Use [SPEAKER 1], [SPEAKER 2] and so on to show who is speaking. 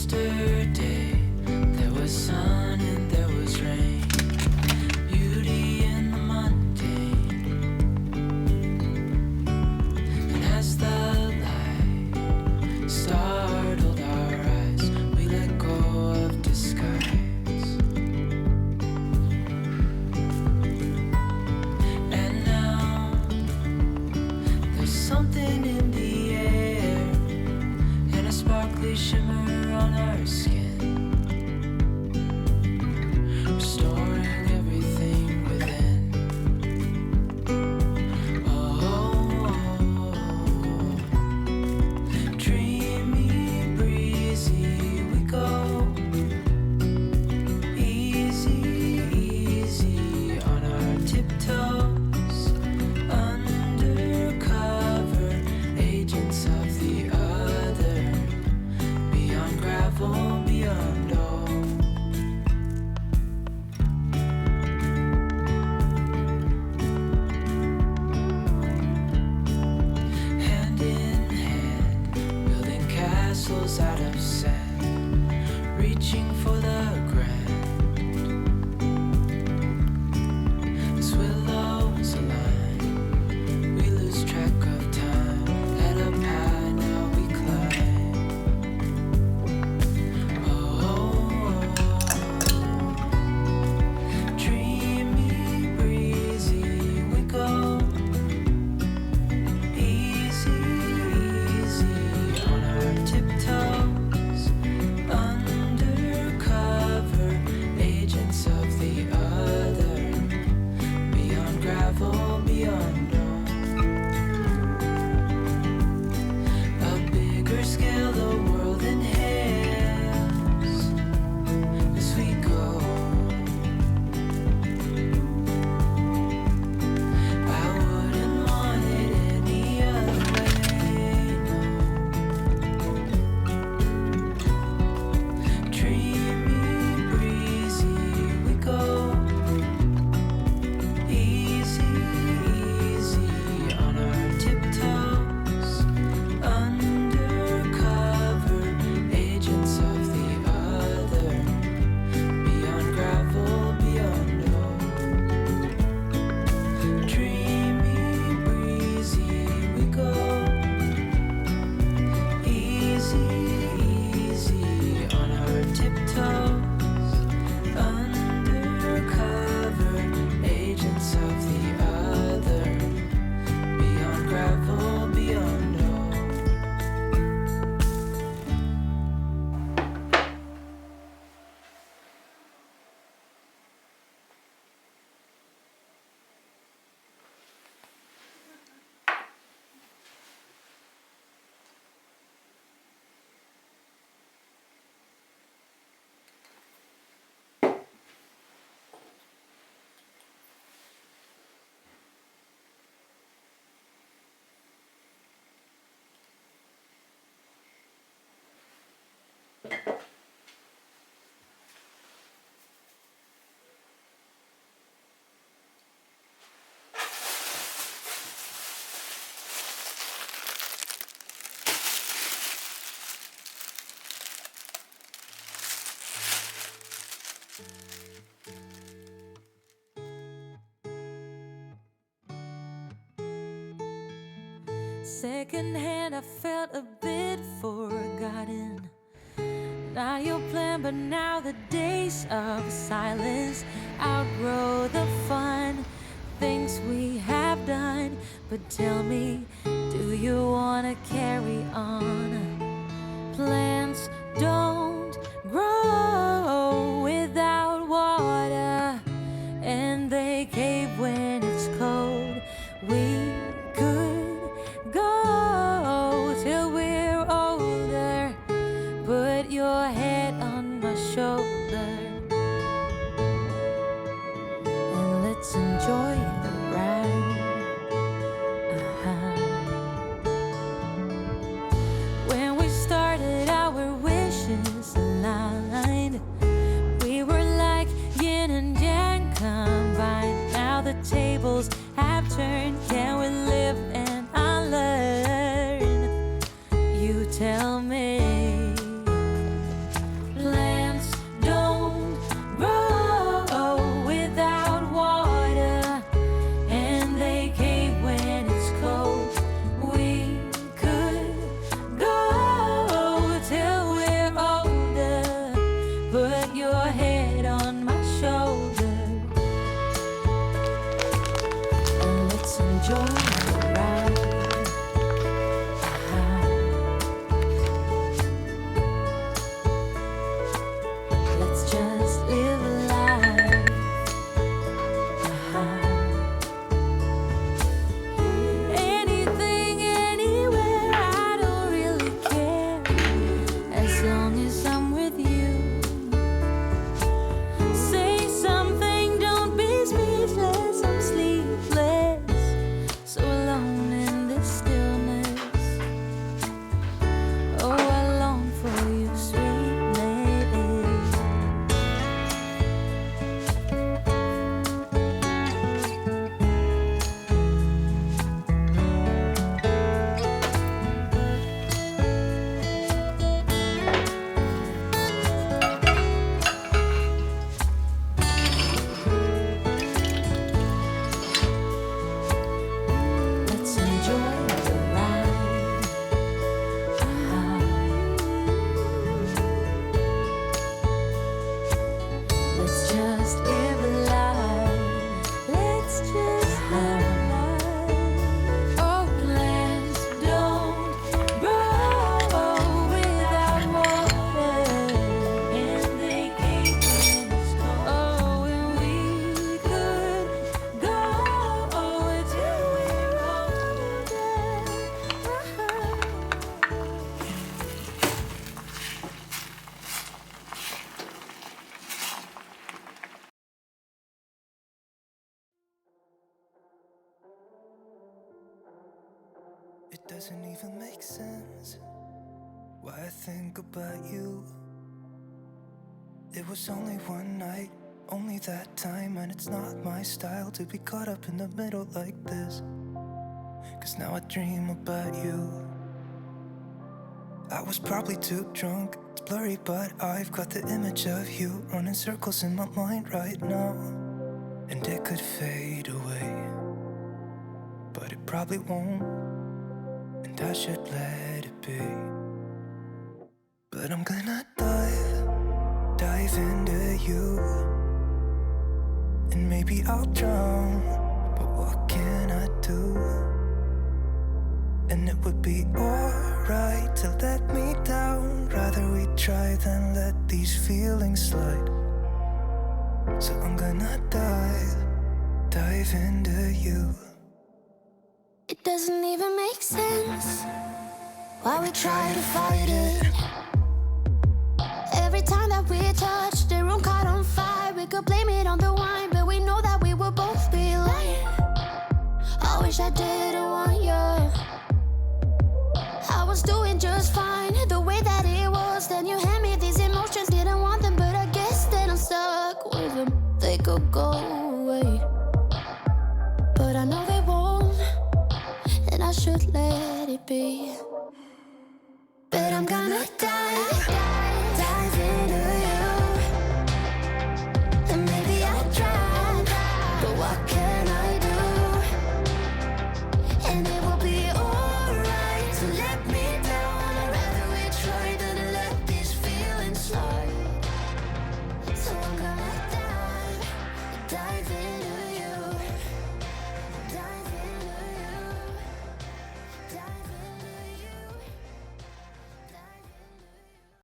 [SPEAKER 1] Yesterday there was sun and there was rain, beauty in the mundane. And as the light startled our eyes, we let go of disguise. And now there's something in the air and a sparkly shimmer on our skin, restoring everything within. Oh, dreamy, breezy, we go easy, easy on our tiptoes, undercover agents of the other, beyond gravel, beyond all. Hand in hand, building castles out of sand, reaching for the grand. As willows align, we lose track of time. Head up high, now we climb. Oh, dreamy, breezy, we go easy, easy on our tiptoes, undercover agents of the other, beyond gravel, beyond all. A bigger scale the world inhales as we go. I wouldn't want it any other way, no. Dreamy, breezy, we go easy, easy on our tiptoes, undercover agents of the other, beyond gravel, beyond all. Dreamy, breezy, we go easy, easy on our tiptoes, undercover agents of the other, beyond gravel, beyond all.
[SPEAKER 2] Secondhand, I felt a bit forgotten. Not your plan, but now the days of silence outgrow the fun things we have done. But tell me, do you wanna carry on? Plants don't grow without water, and they cave when it's cold. We could go till we're older. Put your head on my shoulder and let's enjoy the ride.
[SPEAKER 1] doesn't even make sense why I think about you. It was only one night, only that time, and it's not my style to be caught up in the middle like this. 'Cause now I dream about you. I was probably too drunk, it's blurry, but I've got the image of you running circles in my mind right now. And it could fade away, but it probably won't, and I should let it be. But I'm gonna dive into you, and maybe I'll drown, but what can I do? And it would be alright to let me down. Rather we try than let these feelings slide. So I'm gonna dive into you.
[SPEAKER 2] It doesn't even make sense why we try to fight it. Every time that we touch, the room caught on fire. We could blame it on the wine, but we know that we will both be lying. I wish I didn't want you. I was doing just fine, the way that it was. Then you hand me these emotions, didn't want them, but I guess that I'm stuck with them. They could go away, but I know they won't, and I should let it be. But I'm gonna die